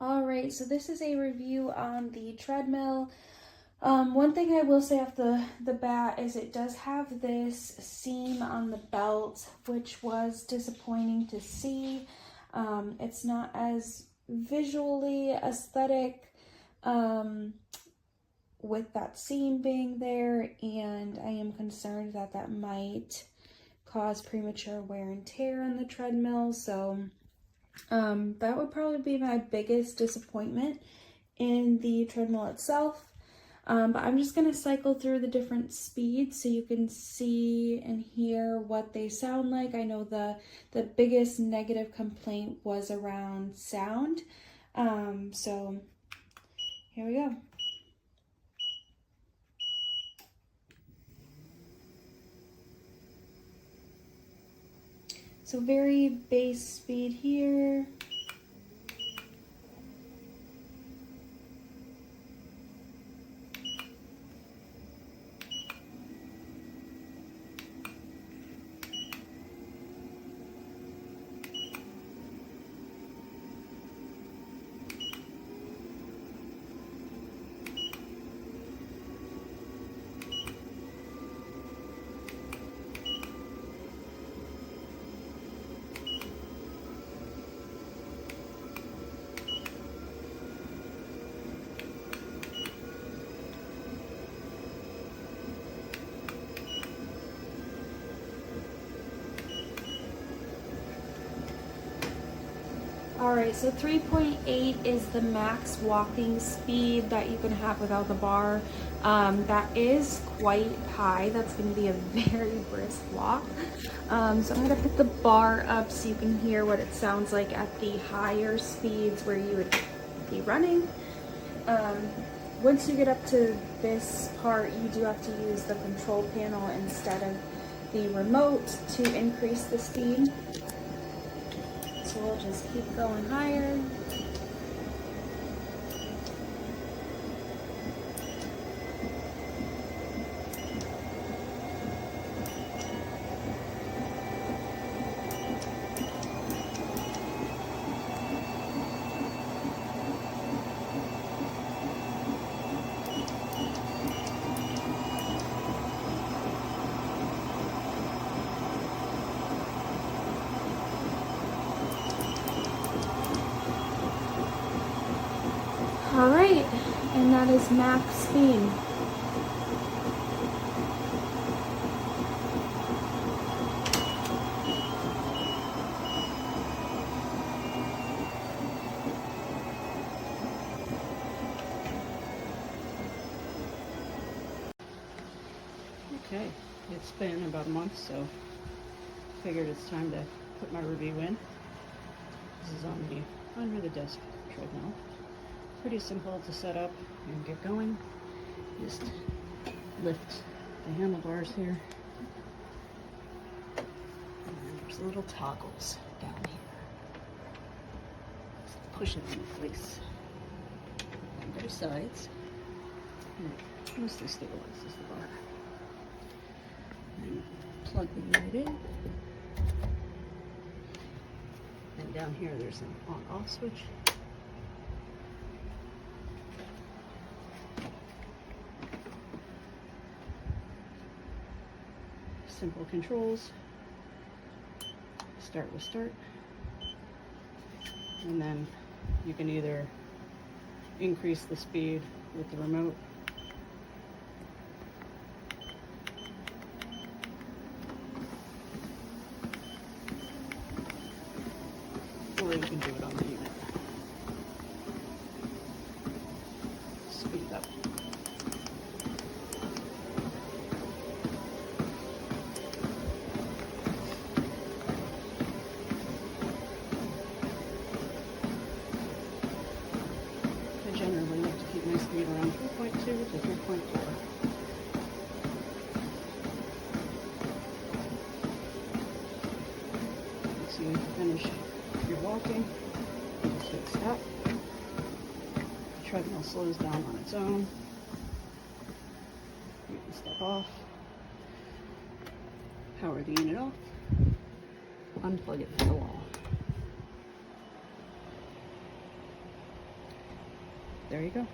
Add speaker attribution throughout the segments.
Speaker 1: All right, so this is a review on the treadmill. One thing I will say off the bat is it does have this seam on the belt, which was disappointing to see. It's not as visually aesthetic with that seam being there, and I am concerned that that might cause premature wear and tear on the treadmill. So that would probably be my biggest disappointment in the treadmill itself. But I'm just going to cycle through the different speeds so you can see and hear what they sound like. I know the biggest negative complaint was around sound. So here we go. So very base speed here. All right, so 3.8 is the max walking speed that you can have without the bar. That is quite high. That's going to be a very brisk walk. So I'm going to put the bar up so you can hear what it sounds like at the higher speeds where you would be running. Once you get up to this part, you do have to use the control panel instead of the remote to increase the speed. So we'll just keep going higher. All right, and that is max speed.
Speaker 2: Okay, it's been about a month, so figured it's time to put my review in. This is on the under the desk treadmill. Pretty simple to set up and get going. Just lift the handlebars here. And then there's little toggles down here. Just push it into place on both sides. And it mostly stabilizes the bar. And plug the unit in. And down here there's an on-off switch. Simple controls. Start with start. And then you can either increase the speed with the remote or you can do it on the unit. Speed it up. I generally like to keep my speed around 3.2 to 3.4. So you finish your walking, you just hit stop. The treadmill slows down on its own. You can step off, power the unit off, unplug it from the wall. there you go.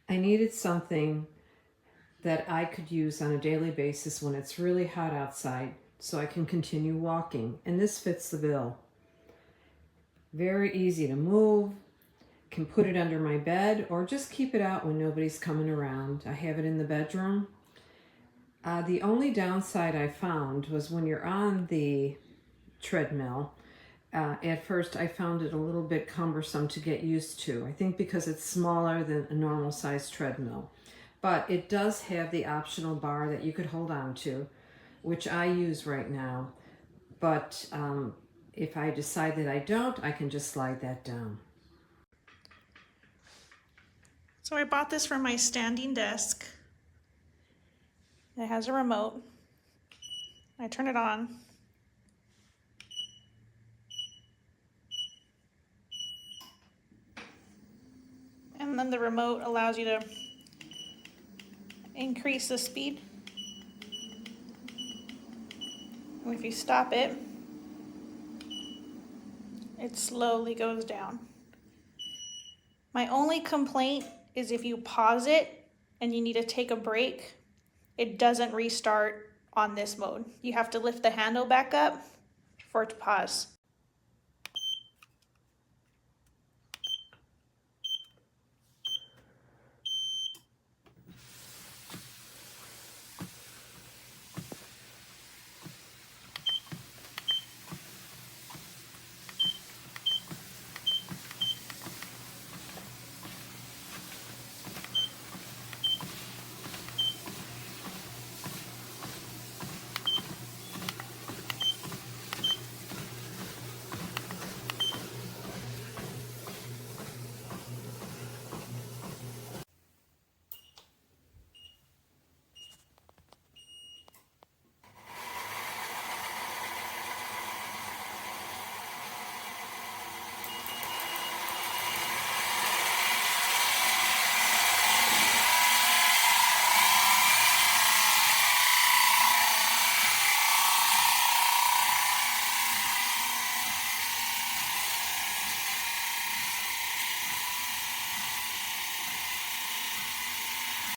Speaker 2: I needed something that I could use on a daily basis when it's really hot outside so I can continue walking, and this fits the bill. Very easy to move, can put it under my bed or just keep it out when nobody's coming around. I have it in the bedroom. The only downside I found was when you're on the treadmill, at first I found it a little bit cumbersome to get used to. I think because it's smaller than a normal size treadmill. But it does have the optional bar that you could hold on to, which I use right now. But if I decide that I don't, I can just slide that down.
Speaker 3: So I bought this for my standing desk. It has a remote. I turn it on. And then the remote allows you to increase the speed. And if you stop it, it slowly goes down. My only complaint is if you pause it and you need to take a break, it doesn't restart on this mode. You have to lift the handle back up for it to pause.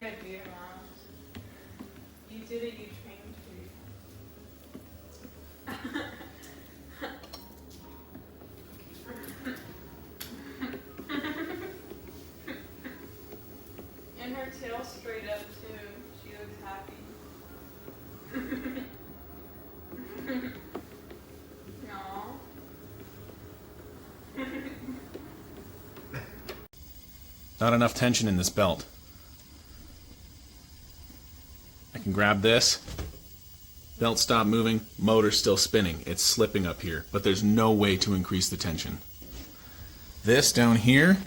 Speaker 4: Good for your mom. You did it, you trained for you. And her tail straight up too. She looks happy. Aww.
Speaker 5: Not enough tension in this belt. I can grab this. Belt stopped moving, motor's still spinning. It's slipping up here, but there's no way to increase the tension. This down here,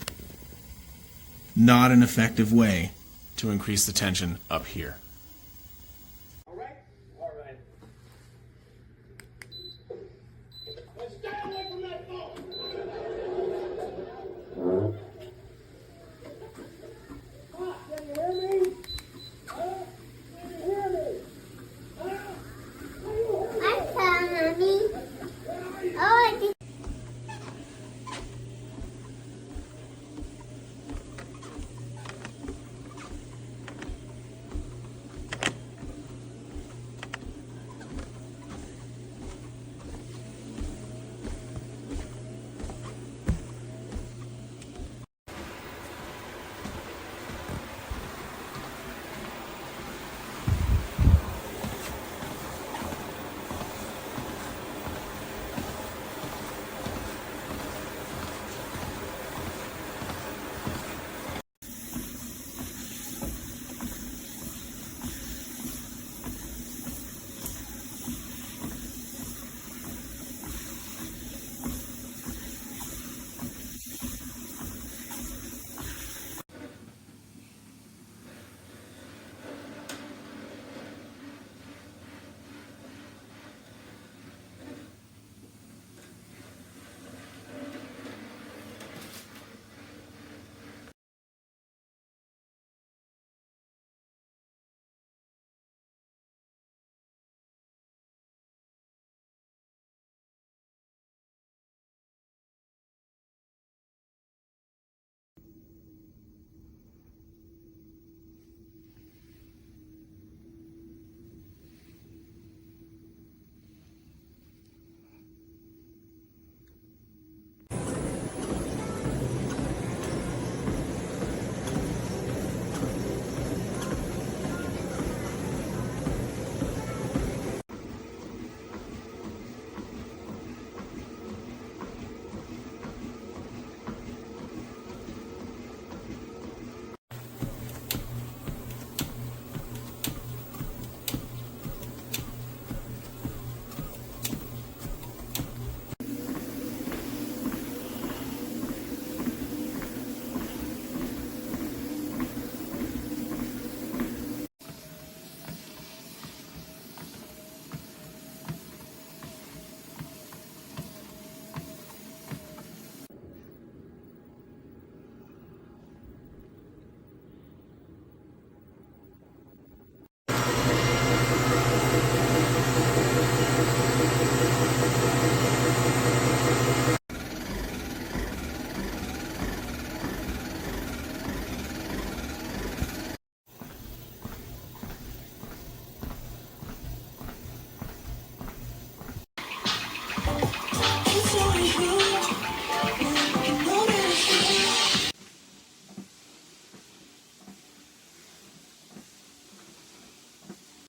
Speaker 5: not an effective way to increase the tension up here.